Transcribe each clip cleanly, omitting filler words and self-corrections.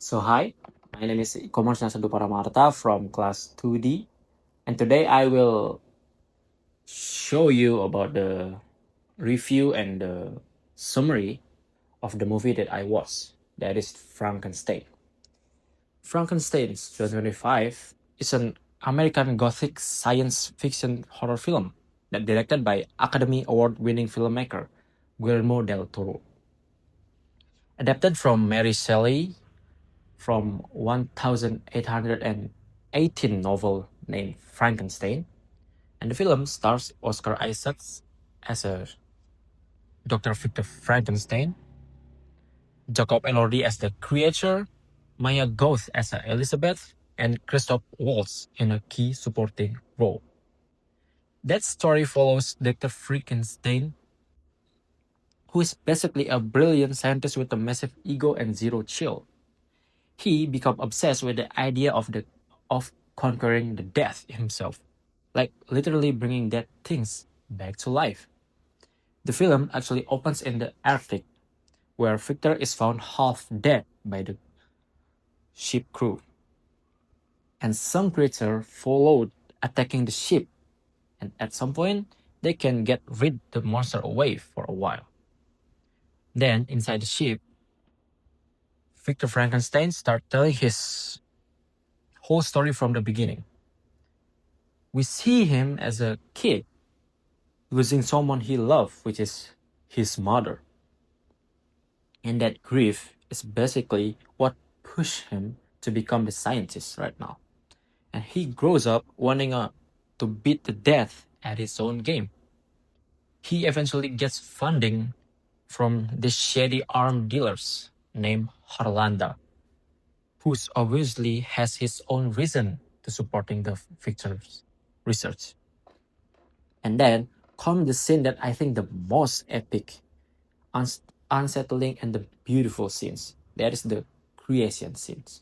So hi, my name is Komang Sadhu Paramartha from class 2D, and today I will show you about the review and the summary of the movie that I watched. That is Frankenstein. Frankenstein 2025 is an American Gothic science fiction horror film that directed by Academy Award-winning filmmaker Guillermo del Toro. Adapted from Mary Shelley from 1818 novel named Frankenstein, and the film stars Oscar Isaacs as a Dr. Victor Frankenstein, Jacob Elordi as the creature, Maya Goth as a Elizabeth, and Christoph Waltz in a key supporting role. That story follows Dr. Frankenstein, who is basically a brilliant scientist with a massive ego and zero chill. He become obsessed with the idea of conquering the death himself, like literally bringing dead things back to life. The film actually opens in the Arctic, where Victor is found half dead by the ship crew, and some creature followed attacking the ship, and at some point they can get rid the monster away for a while. Then inside the ship, Victor Frankenstein starts telling his whole story from the beginning. We see him as a kid losing someone he loved, which is his mother. And that grief is basically what pushed him to become the scientist right now. And he grows up wanting to beat the death at his own game. He eventually gets funding from the shady arm dealers named Harlanda, who obviously has his own reason to supporting the Victor's research. And then comes the scene that I think the most epic, unsettling, and the beautiful scenes. That is the creation scenes.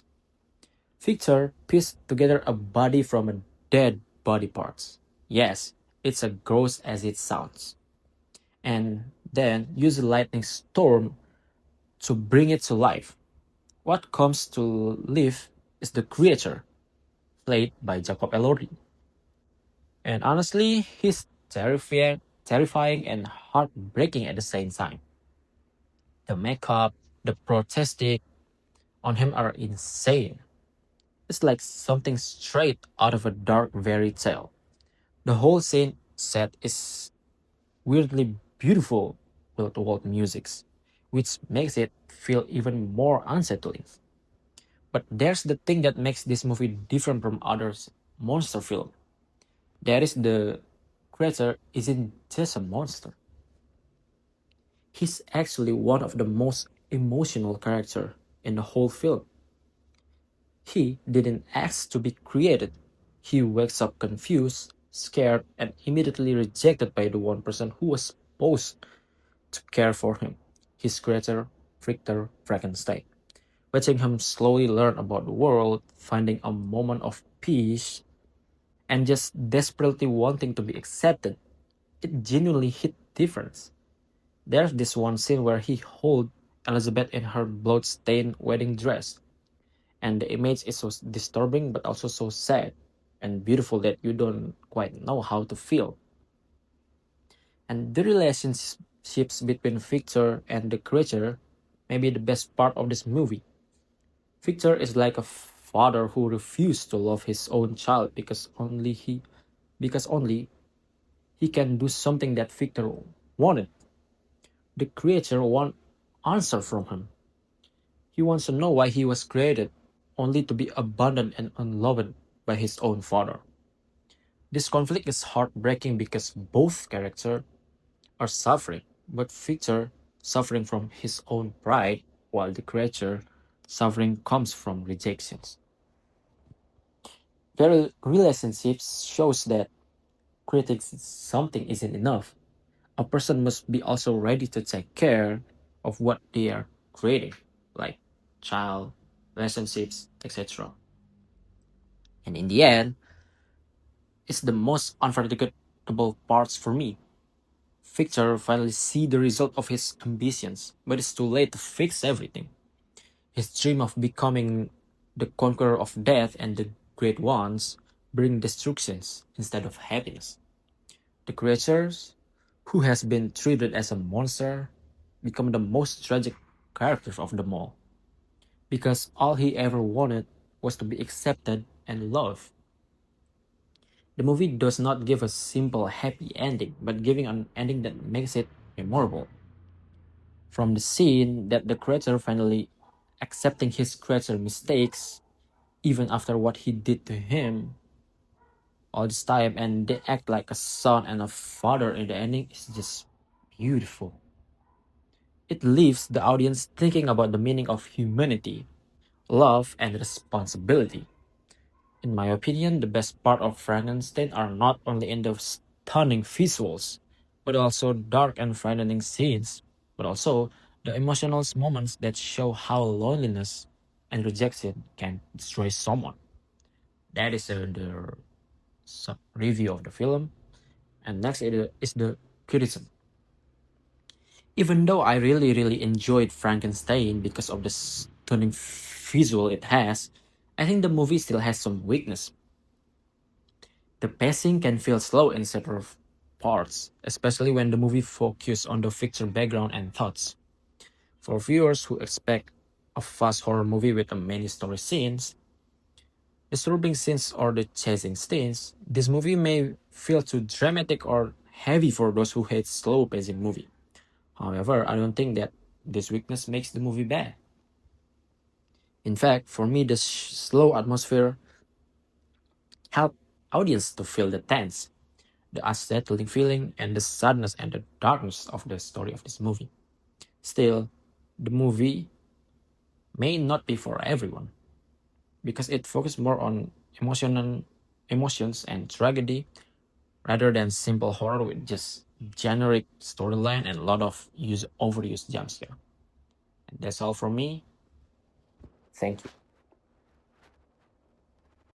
Victor pieced together a body from a dead body parts. Yes, it's as gross as it sounds. And then use a lightning storm to bring it to life. What comes to life is the creature, played by Jacob Elordi. And honestly, he's terrifying and heartbreaking at the same time. The makeup, the prosthetic on him are insane. It's like something straight out of a dark fairy tale. The whole scene set is weirdly beautiful with world musics, which makes it feel even more unsettling. But there's the thing that makes this movie different from others monster film. That is the creature isn't just a monster. He's actually one of the most emotional character in the whole film. He didn't ask to be created. He wakes up confused, scared, and immediately rejected by the one person who was supposed to care for him, his creator, Victor Frankenstein. Watching him slowly learn about the world, finding a moment of peace, and just desperately wanting to be accepted, it genuinely hit different. There's this one scene where he holds Elizabeth in her blood-stained wedding dress, and the image is so disturbing but also so sad and beautiful that you don't quite know how to feel. And the relationships between Victor and the creature may be the best part of this movie. Victor is like a father who refused to love his own child because only he can do something that Victor wanted. The creature wants answer from him. He wants to know why he was created, only to be abandoned and unloved by his own father. This conflict is heartbreaking because both characters are suffering, but Victor suffering from his own pride, while the creature suffering comes from rejections. Their relationships shows that critics something isn't enough. A person must be also ready to take care of what they are creating, like child, relationships, etc. And in the end, it's the most unforgettable parts for me. Victor finally see the result of his ambitions, but it's too late to fix everything. His dream of becoming the conqueror of death and the great ones bring destructions instead of happiness. The creatures, who has been treated as a monster, become the most tragic characters of them all, because all he ever wanted was to be accepted and loved. The movie does not give a simple happy ending, but giving an ending that makes it memorable. From the scene that the creator finally accepting his creator mistakes, even after what he did to him all this time, and they act like a son and a father in the ending is just beautiful. It leaves the audience thinking about the meaning of humanity, love, and responsibility. In my opinion, the best part of Frankenstein are not only in the stunning visuals, but also dark and frightening scenes, but also the emotional moments that show how loneliness and rejection can destroy someone. That is the review of the film. And next is the criticism. Even though I really enjoyed Frankenstein because of the stunning visual it has, I think the movie still has some weakness. The pacing can feel slow in several parts, especially when the movie focuses on the fictional background and thoughts. For viewers who expect a fast horror movie with many story scenes, disturbing scenes, or the chasing scenes, this movie may feel too dramatic or heavy for those who hate slow pacing movie. However, I don't think that this weakness makes the movie bad. In fact, for me, the slow atmosphere help audience to feel the tense, the unsettling feeling, and the sadness and the darkness of the story of this movie. Still, the movie may not be for everyone because it focuses more on emotional emotions and tragedy rather than simple horror with just generic storyline and a lot of overused jump scare. And that's all from me. Thank you.